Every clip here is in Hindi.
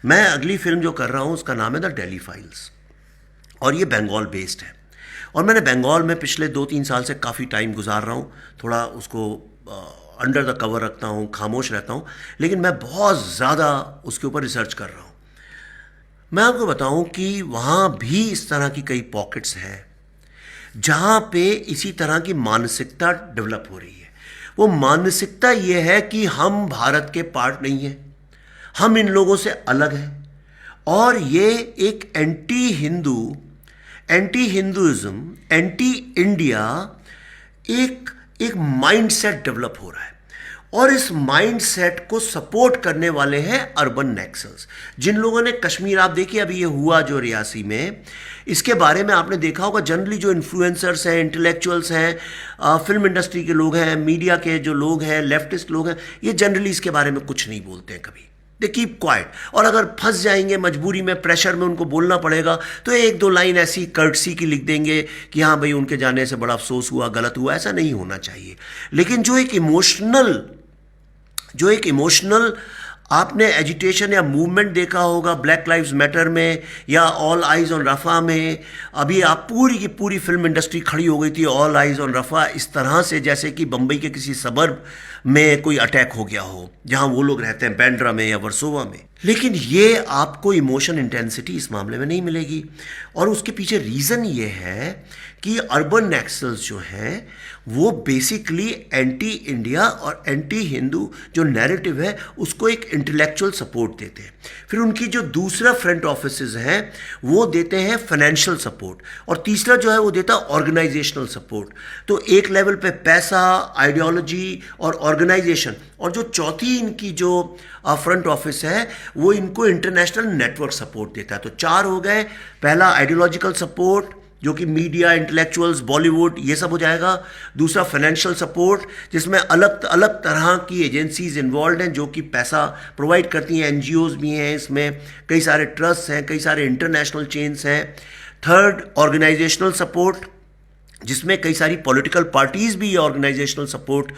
मैं अगली फिल्म जो कर रहा हूँ उसका नाम है द दिल्ली फाइल्स, और ये बंगाल बेस्ड है। और मैंने बंगाल में पिछले 2-3 साल से काफ़ी टाइम गुजार रहा हूँ, थोड़ा उसको अंडर द कवर रखता हूँ, खामोश रहता हूँ, लेकिन मैं बहुत ज़्यादा उसके ऊपर रिसर्च कर रहा हूँ। मैं आपको बताऊं कि वहाँ भी इस तरह की कई पॉकेट्स हैं जहाँ पे इसी तरह की मानसिकता डेवलप हो रही है। वो मानसिकता ये है कि हम भारत के पार्ट नहीं हैं, हम इन लोगों से अलग हैं, और ये एक एंटी हिंदुइज्म, एंटी इंडिया एक एक माइंडसेट डेवलप हो रहा है। और इस माइंडसेट को सपोर्ट करने वाले हैं अर्बन नक्सल्स। जिन लोगों ने कश्मीर, आप देखिए अभी ये हुआ जो रियासी में, इसके बारे में आपने देखा होगा, जनरली जो इन्फ्लुएंसर्स हैं, इंटेलेक्चुअल्स हैं, फिल्म इंडस्ट्री के लोग हैं, मीडिया के जो लोग हैं, लेफ्टिस्ट लोग हैं, ये जनरली इसके बारे में कुछ नहीं बोलते हैं कभी। They keep quiet. और अगर फंस जाएंगे मजबूरी में, प्रेशर में उनको बोलना पड़ेगा, तो एक दो लाइन ऐसी कर्टसी की लिख देंगे कि हाँ भाई उनके जाने से बड़ा अफसोस हुआ, गलत हुआ। ऐसा नहीं होना चाहिए। लेकिन जो एक इमोशनल आपने एजिटेशन या मूवमेंट देखा होगा ब्लैक लाइव्स मैटर में, या ऑल आइज ऑन रफ़ा में, अभी आप पूरी की पूरी फिल्म इंडस्ट्री खड़ी हो गई थी ऑल आइज ऑन रफ़ा इस तरह से, जैसे कि बम्बई के किसी सबर्ब में कोई अटैक हो गया हो जहां वो लोग रहते हैं, बैंड्रा में या वर्सोवा में। लेकिन ये आपको इमोशन इंटेंसिटी इस मामले में नहीं मिलेगी। और उसके पीछे रीज़न ये है कि अर्बन नक्सल्स जो हैं वो बेसिकली एंटी इंडिया और एंटी हिंदू जो नैरेटिव है उसको एक इंटेलेक्चुअल सपोर्ट देते हैं। फिर उनकी जो दूसरा फ्रंट ऑफिसेज हैं वो देते हैं फाइनेंशियल सपोर्ट, और तीसरा जो है वो देता है ऑर्गेनाइजेशनल सपोर्ट। तो एक लेवल पे पैसा, आइडियोलॉजी और ऑर्गेनाइजेशन, और जो चौथी इनकी जो फ्रंट ऑफिस है वो इनको इंटरनेशनल नेटवर्क सपोर्ट देता है। तो 4 हो गए। पहला आइडियोलॉजिकल सपोर्ट जो कि मीडिया, इंटेलेक्चुअल्स, बॉलीवुड, ये सब हो जाएगा। दूसरा फाइनेंशियल सपोर्ट जिसमें अलग अलग तरह की एजेंसीज इन्वॉल्व हैं जो कि पैसा प्रोवाइड करती हैं, एनजीओज भी हैं इसमें, कई सारे ट्रस्ट हैं, कई सारे इंटरनेशनल चेन्स हैं। थर्ड ऑर्गेनाइजेशनल सपोर्ट जिसमें कई सारी पॉलिटिकल पार्टीज़ भी ये ऑर्गेनाइजेशनल सपोर्ट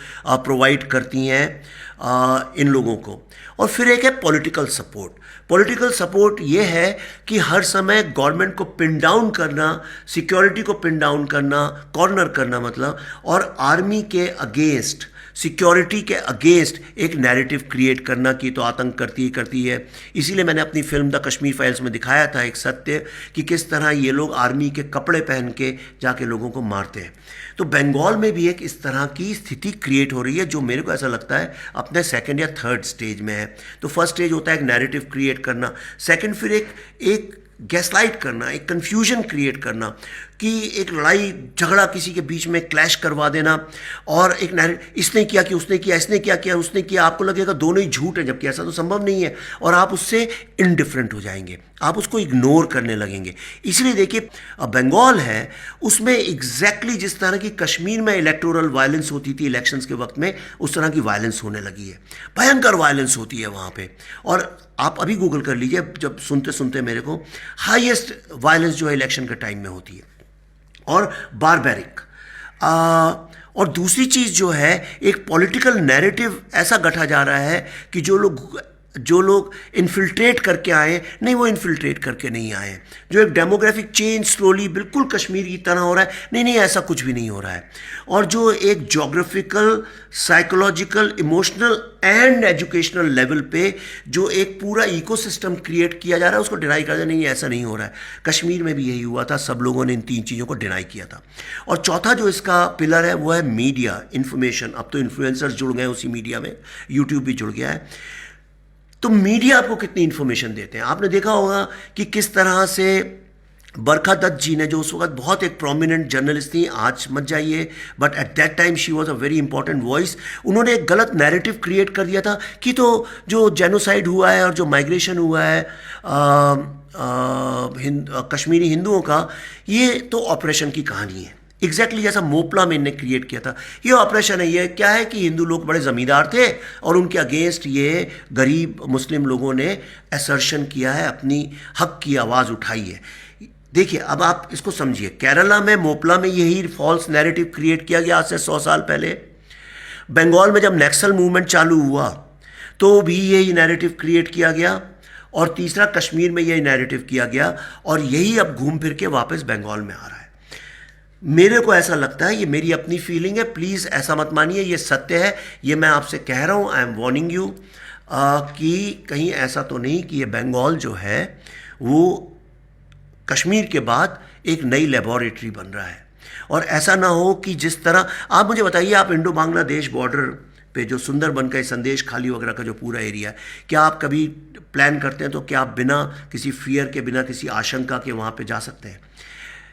प्रोवाइड करती हैं इन लोगों को। और फिर एक है पॉलिटिकल सपोर्ट। पॉलिटिकल सपोर्ट ये है कि हर समय गवर्नमेंट को पिन डाउन करना, सिक्योरिटी को पिन डाउन करना, कॉर्नर करना मतलब, और आर्मी के अगेंस्ट, सिक्योरिटी के अगेंस्ट एक नैरेटिव क्रिएट करना कि तो आतंक करती है। इसीलिए मैंने अपनी फिल्म द कश्मीर फाइल्स में दिखाया था एक सत्य कि किस तरह ये लोग आर्मी के कपड़े पहन के जाके लोगों को मारते हैं। तो बंगाल में भी एक इस तरह की स्थिति क्रिएट हो रही है जो मेरे को ऐसा लगता है अपने सेकंड या थर्ड स्टेज में है। तो फर्स्ट स्टेज होता है एक नैरेटिव क्रिएट करना, सेकंड फिर एक गैसलाइट करना, एक कन्फ्यूजन क्रिएट करना कि एक लड़ाई झगड़ा किसी के बीच में क्लैश करवा देना, और एक इसने किया कि उसने किया, इसने क्या किया उसने किया, आपको लगेगा दोनों ही झूठ है, जबकि ऐसा तो संभव नहीं है, और आप उससे इनडिफरेंट हो जाएंगे, आप उसको इग्नोर करने लगेंगे। इसलिए देखिए बंगाल है, उसमें एग्जैक्टली जिस तरह की कश्मीर में इलेक्टोरल वायलेंस होती थी इलेक्शंस के वक्त में, उस तरह की वायलेंस होने लगी है, भयंकर वायलेंस होती है वहाँ पे। और आप अभी गूगल कर लीजिए, जब सुनते सुनते मेरे को, हाईएस्ट वायलेंस जो है इलेक्शन के टाइम में होती है, और बारबैरिक। और दूसरी चीज़ जो है, एक पॉलिटिकल नैरेटिव ऐसा गढ़ा जा रहा है कि जो लोग इन्फिल्ट्रेट करके आए, नहीं वो इन्फिल्ट्रेट करके नहीं आए। जो एक डेमोग्राफिक चेंज स्लोली बिल्कुल कश्मीर की तरह हो रहा है, नहीं ऐसा कुछ भी नहीं हो रहा है। और जो एक geographical, psychological, emotional and educational level पे जो एक पूरा इकोसिस्टम क्रिएट किया जा रहा है, उसको डिनाई कर दिया, नहीं ऐसा नहीं हो रहा है। कश्मीर में भी यही हुआ था, सब लोगों ने इन 3 चीज़ों को डिनाई किया था। और चौथा जो इसका पिलर है वो है मीडिया, इन्फॉर्मेशन। अब तो इन्फ्लुएंसर्स जुड़ गए उसी मीडिया में, यूट्यूब भी जुड़ गया है। तो मीडिया आपको कितनी इन्फॉर्मेशन देते हैं, आपने देखा होगा कि किस तरह से बरखा दत्त जी ने, जो उस वक्त बहुत एक प्रोमिनेंट जर्नलिस्ट थी, आज मत जाइए, but at that time she was a very important voice, उन्होंने एक गलत नैरेटिव क्रिएट कर दिया था कि तो जो जेनोसाइड हुआ है और जो माइग्रेशन हुआ है कश्मीरी हिंदुओं का, ये तो ऑपरेशन की कहानी है। एग्जैक्टली जैसा मोपला में इन्हें क्रिएट किया था, ये ऑपरेशन है। ये क्या है कि हिंदू लोग बड़े ज़मींदार थे और उनके अगेंस्ट ये गरीब मुस्लिम लोगों ने असर्शन किया है, अपनी हक की आवाज़ उठाई है। देखिए अब आप इसको समझिए, केरला में मोपला में यही फॉल्स नैरेटिव क्रिएट किया गया आज से 100 साल पहले। बंगाल में जब नक्सल मूवमेंट चालू हुआ तो भी यही नैरेटिव क्रिएट किया गया, और तीसरा कश्मीर में ये नैरेटिव किया गया, और यही अब घूम फिर के वापस बंगाल में आ रहा है। मेरे को ऐसा लगता है, ये मेरी अपनी फीलिंग है, प्लीज़ ऐसा मत मानिए, ये सत्य है, ये मैं आपसे कह रहा हूँ, आई एम वार्निंग यू कि कहीं ऐसा तो नहीं कि ये बंगाल जो है वो कश्मीर के बाद एक नई लेबोरेटरी बन रहा है। और ऐसा ना हो कि जिस तरह, आप मुझे बताइए, आप इंडो बांग्लादेश बॉर्डर पे जो सुंदरबन का संदेश खाली वगैरह का जो पूरा एरिया है, क्या आप कभी प्लान करते हैं तो क्या आप बिना किसी फियर के, बिना किसी आशंका के वहाँ पे जा सकते हैं?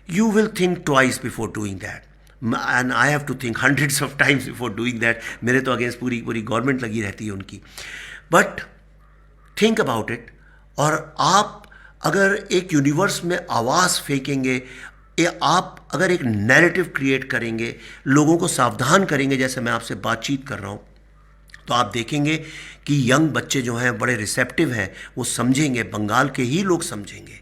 You will think twice before doing that, and I have to think hundreds of times before doing that. मेरे तो अगेंस्ट पूरी पूरी गवर्नमेंट लगी रहती है उनकी, बट थिंक अबाउट इट। और आप अगर एक यूनिवर्स में आवाज़ फेंकेंगे, आप अगर एक नैरेटिव क्रिएट करेंगे, लोगों को सावधान करेंगे, जैसे मैं आपसे बातचीत कर रहा हूँ, तो आप देखेंगे कि यंग बच्चे जो हैं बड़े रिसेप्टिव हैं, वो समझेंगे, बंगाल के ही लोग समझेंगे।